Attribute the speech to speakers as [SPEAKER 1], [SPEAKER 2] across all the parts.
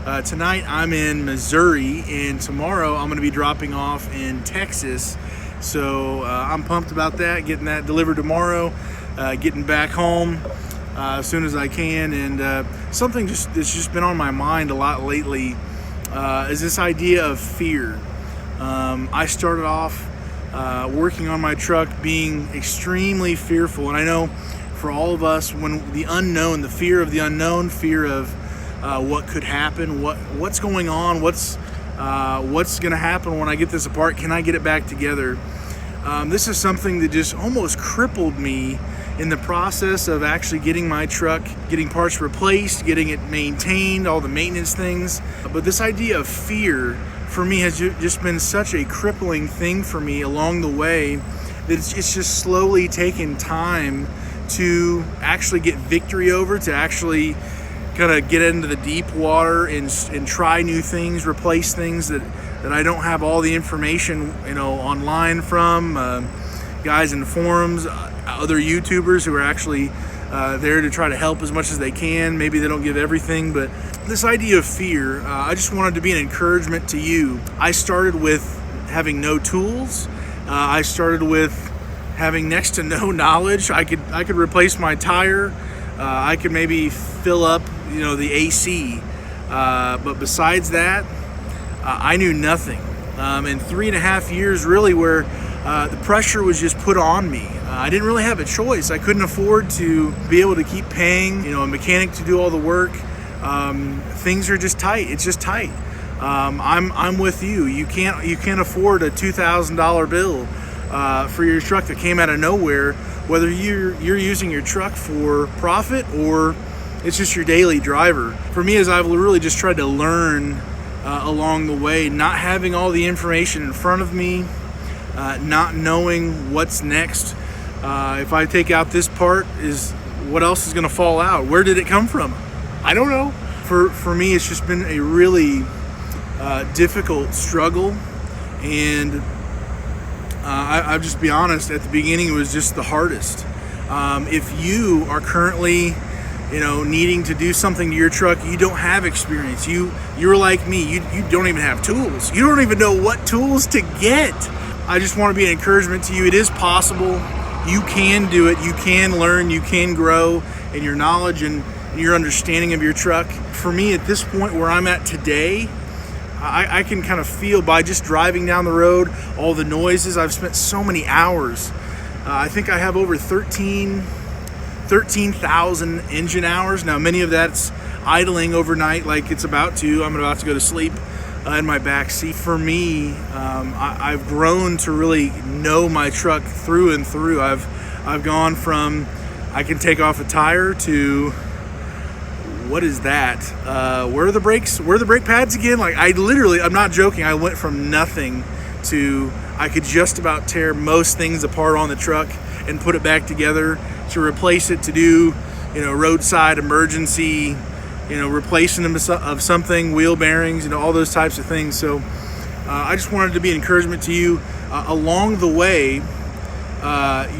[SPEAKER 1] Tonight I'm in Missouri, and tomorrow I'm going to be dropping off in Texas. So I'm pumped about that, getting that delivered tomorrow, getting back home as soon as I can. And something that's just been on my mind a lot lately is this idea of fear. I started off working on my truck being extremely fearful, and I know for all of us, when the unknown, the fear of the unknown, fear of what could happen, what's going on, what's going to happen when I get this apart, can I get it back together? This is something that just almost crippled me in the process of actually getting my truck, getting parts replaced, getting it maintained, all the maintenance things. But this idea of fear for me has just been such a crippling thing for me along the way that it's just slowly taken time to actually get victory over, to actually kind of get into the deep water and try new things, replace things that I don't have all the information, online from guys in the forums, other YouTubers who are actually there to try to help as much as they can. Maybe they don't give everything, but this idea of fear, I just wanted to be an encouragement to you. I started with having no tools. I started with having next to no knowledge. I could replace my tire. I could maybe fill up, the AC. But besides that, I knew nothing. In 3.5 years, really, where the pressure was just put on me. I didn't really have a choice. I couldn't afford to be able to keep paying, a mechanic to do all the work. Things are just tight. It's just tight. I'm with you. You can't afford a $2,000 bill for your truck that came out of nowhere, whether you're using your truck for profit or it's just your daily driver. For me, as I've really just tried to learn along the way, not having all the information in front of me, not knowing what's next. If I take out this part, what else is going to fall out? Where did it come from? I don't know. For me, it's just been a really difficult struggle, and I'll just be honest, at the beginning it was just the hardest. If you are currently needing to do something to your truck, you don't have experience, you're like me, you don't even have tools, you don't even know what tools to get. I just want to be an encouragement to you. It is possible. You can do it. You can learn. You can grow in your knowledge and your understanding of your truck. For me, at this point where I'm at today, I can kind of feel by just driving down the road, all the noises. I've spent so many hours. I think I have over 13,000 engine hours. Now, many of that's idling overnight like it's about to. I'm about to go to sleep in my back seat. For me, I've grown to really know my truck through and through. I've gone from I can take off a tire to what is that? Where are the brakes? Where are the brake pads again? I'm not joking. I went from nothing to I could just about tear most things apart on the truck and put it back together, to replace it, to do roadside emergency, replacing them of something, wheel bearings, all those types of things. So I just wanted to be an encouragement to you. Along the way,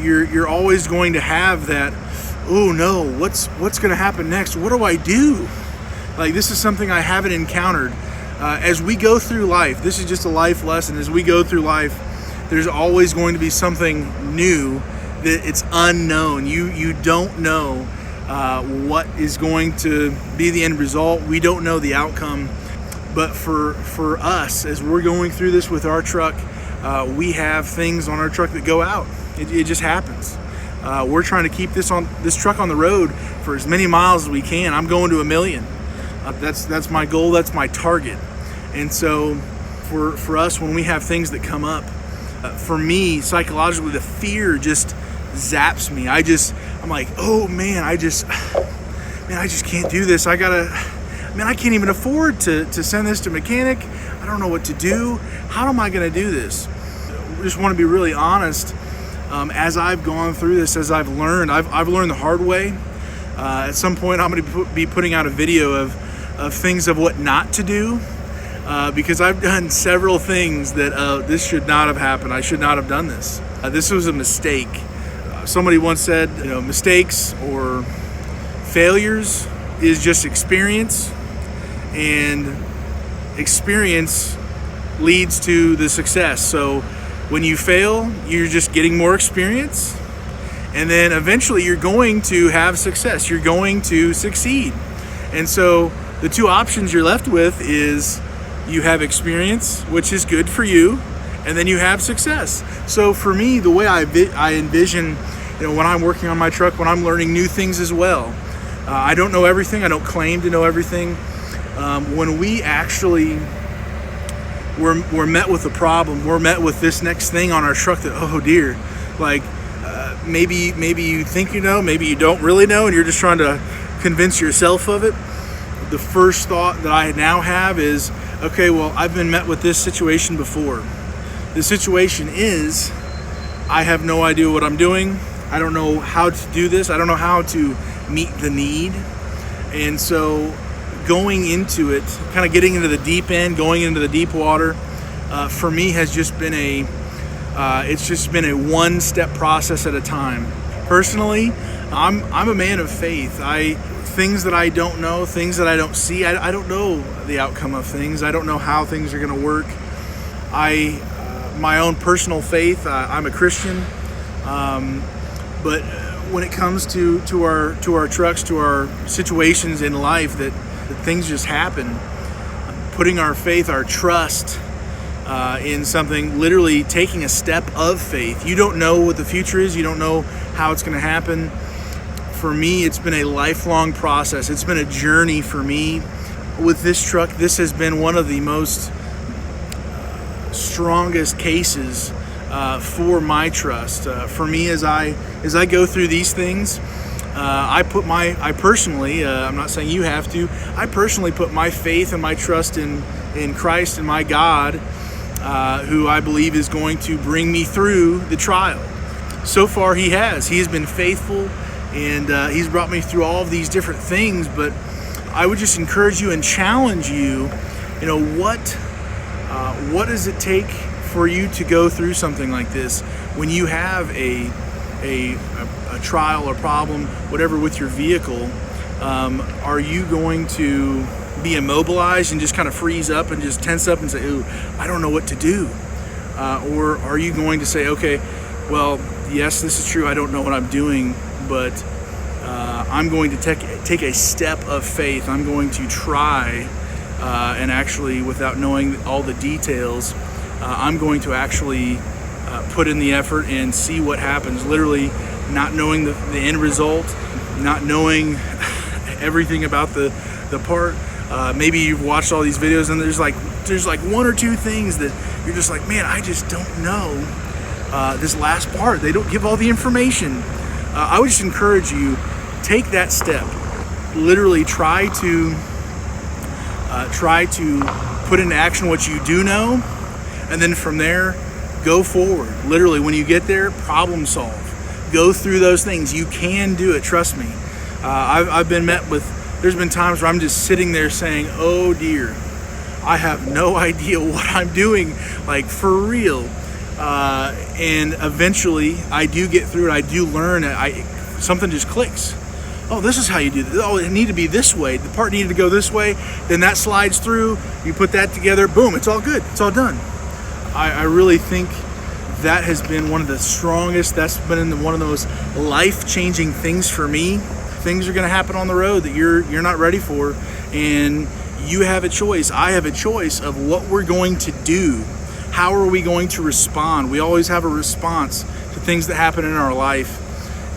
[SPEAKER 1] you're always going to have that, oh no, what's going to happen next? What do I do? This is something I haven't encountered. As we go through life, this is just a life lesson. As we go through life, there's always going to be something new that it's unknown. You don't know what is going to be the end result. We don't know the outcome. But for us, as we're going through this with our truck, we have things on our truck that go out. It just happens. We're trying to keep this truck on the road for as many miles as we can. I'm going to 1 million. That's my goal. That's my target. And so for us, when we have things that come up, for me, psychologically, the fear just zaps me. I'm like, oh man, I just can't do this. I can't even afford to send this to mechanic. I don't know what to do. How am I going to do this? I just want to be really honest. As I've gone through this, as I've learned the hard way. At some point, I'm going to be putting out a video of things of what not to do, because I've done several things that this should not have happened. I should not have done this. This was a mistake. Somebody once said, mistakes or failures is just experience, and experience leads to the success. So when you fail, you're just getting more experience, and then eventually you're going to have success. You're going to succeed. And so the two options you're left with is you have experience, which is good for you, and then you have success. So for me, the way I envision, when I'm working on my truck, when I'm learning new things as well, I don't know everything. I don't claim to know everything. When we actually we're met with a problem, we're met with this next thing on our truck that, oh dear, like maybe you think you know, maybe you don't really know, and you're just trying to convince yourself of it. The first thought that I now have is, okay, well, I've been met with this situation before. The situation is, I have no idea what I'm doing. I don't know how to do this. I don't know how to meet the need. And so going into it, kind of getting into the deep end, going into the deep water, for me has just been it's just been a one-step process at a time. Personally, I'm a man of faith. Things that I don't know, things that I don't see, I don't know the outcome of things. I don't know how things are going to work. My own personal faith, I'm a Christian, but when it comes to our trucks, to our situations in life, that things just happen, putting our faith, our trust in something, literally taking a step of faith. You don't know what the future is. You don't know how it's going to happen. For me, it's been a lifelong process. It's been a journey for me. With this truck, this has been one of the most strongest cases for my trust. For me, as I go through these things, I personally, I'm not saying you have to, I personally put my faith and my trust in Christ and my God, who I believe is going to bring me through the trial. So far, He has been faithful, and He's brought me through all of these different things. But I would just encourage you and challenge you, what does it take for you to go through something like this when you have a trial or problem, whatever, with your vehicle? Are you going to be immobilized and just kind of freeze up and just tense up and say, ooh, I don't know what to do? Or are you going to say, okay, well, yes, this is true, I don't know what I'm doing, but I'm going to take a step of faith. I'm going to try, and actually, without knowing all the details, I'm going to actually put in the effort and see what happens. Literally, not knowing the end result, not knowing everything about the part. Maybe you've watched all these videos and there's like one or two things that you're just like, man, I just don't know this last part. They don't give all the information. I would just encourage you, take that step. Literally try to put into action what you do know, and then from there, go forward. Literally, when you get there, problem solve. Go through those things. You can do it, trust me. I've been met with, there's been times where I'm just sitting there saying, oh dear, I have no idea what I'm doing, like for real. And eventually I do get through it. I do learn. Something just clicks. Oh, this is how you do this. Oh, it needed to be this way. The part needed to go this way. Then that slides through. You put that together. Boom, it's all good. It's all done. I really think that has been one of the strongest. That's been one of the most life-changing things for me. Things are going to happen on the road that you're not ready for, and you have a choice. I have a choice of what we're going to do. How are we going to respond? We always have a response to things that happen in our life.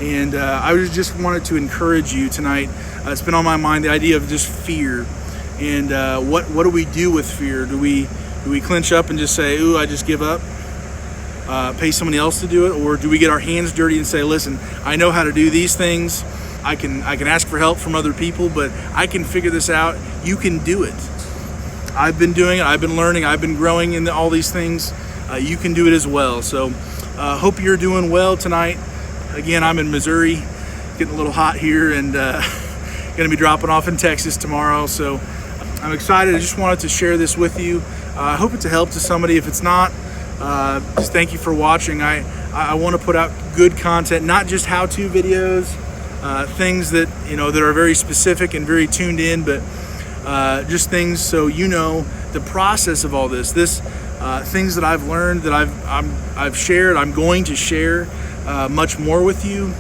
[SPEAKER 1] And I just wanted to encourage you tonight. It's been on my mind, the idea of just fear. And what do we do with fear? Do we clench up and just say, ooh, I just give up? Pay somebody else to do it? Or do we get our hands dirty and say, listen, I know how to do these things. I can ask for help from other people, but I can figure this out. You can do it. I've been doing it. I've been learning. I've been growing in all these things. You can do it as well. So hope you're doing well tonight. Again, I'm in Missouri, getting a little hot here, and going to be dropping off in Texas tomorrow. So I'm excited. I just wanted to share this with you. I hope it's a help to somebody. If it's not, just thank you for watching. I want to put out good content, not just how-to videos, things that that are very specific and very tuned in, but just things so you know the process of all this. Things that I've learned, that I've shared. I'm going to share much more with you.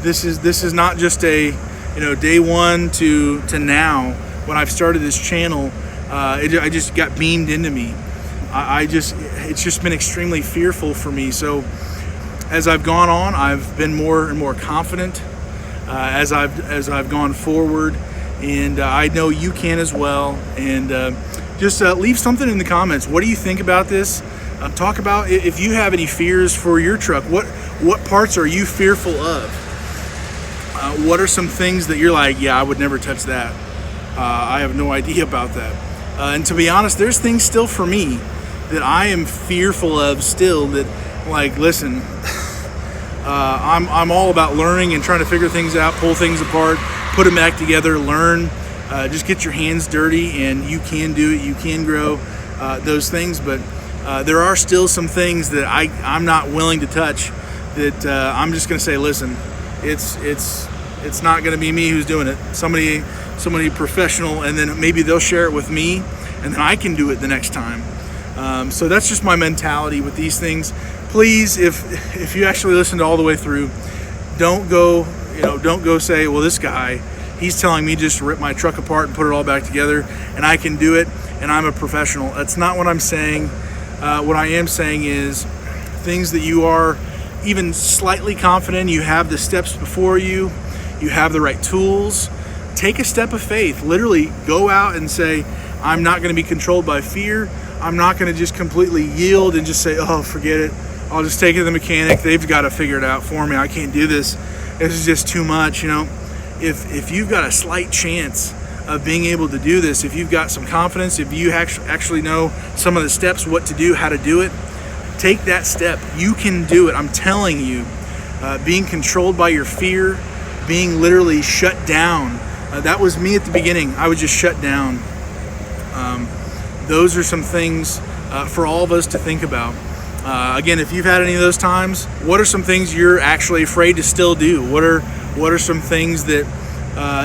[SPEAKER 1] This is not just a day one to now. When I've started this channel, I just got beamed into me. It's just been extremely fearful for me. So as I've gone on, I've been more and more confident as I've gone forward, and I know you can as well. And just leave something in the comments. What do you think about this? Talk about if you have any fears for your truck. What parts are you fearful of? What are some things that you're like, yeah, I would never touch that. I have no idea about that. And to be honest, there's things still for me that I am fearful of still, that, like, listen, I'm all about learning and trying to figure things out, pull things apart, put them back together, learn, just get your hands dirty, and you can do it, you can grow those things. But there are still some things that I'm not willing to touch, that I'm just gonna say, listen, it's not gonna be me who's doing it. Somebody professional, and then maybe they'll share it with me, and then I can do it the next time. So that's just my mentality with these things. Please, if you actually listened all the way through, don't go say, well, this guy, he's telling me just to rip my truck apart and put it all back together, and I can do it, and I'm a professional. That's not what I'm saying. What I am saying is things that you are even slightly confident, you have the steps before you, you have the right tools. Take a step of faith. Literally go out and say, I'm not going to be controlled by fear. I'm not going to just completely yield and just say, oh, forget it. I'll just take it to the mechanic. They've got to figure it out for me. I can't do this. This is just too much. If you've got a slight chance of being able to do this, if you've got some confidence, if you actually know some of the steps, what to do, how to do it, take that step. You can do it. I'm telling you, being controlled by your fear, being literally shut down. That was me at the beginning. I was just shut down. Those are some things for all of us to think about. Again, if you've had any of those times, what are some things you're actually afraid to still do? What are some things that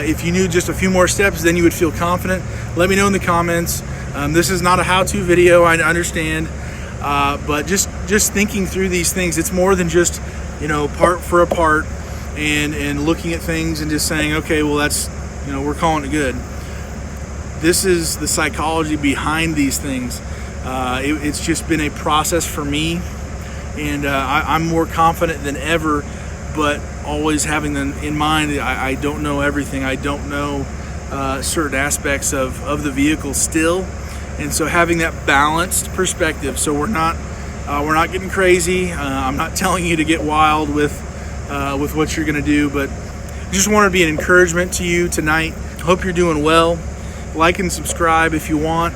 [SPEAKER 1] if you knew just a few more steps, then you would feel confident? Let me know in the comments. This is not a how-to video, I understand, but just thinking through these things, it's more than just part for a part and looking at things and just saying, okay, well, that's we're calling it good. This is the psychology behind these things. It's just been a process for me, and I'm more confident than ever, but always having them in mind that I don't know everything. I don't know certain aspects of the vehicle still, and so having that balanced perspective. So we're not getting crazy. I'm not telling you to get wild with what you're going to do, but just want to be an encouragement to you tonight. Hope you're doing well. Like and subscribe if you want.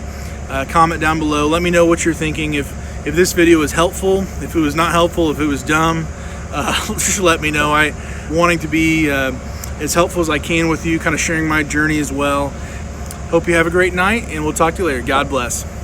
[SPEAKER 1] Comment down below. Let me know what you're thinking. If this video was helpful, if it was not helpful, if it was dumb, just let me know. I wanting to be as helpful as I can with you, kind of sharing my journey as well. Hope you have a great night, and we'll talk to you later. God bless.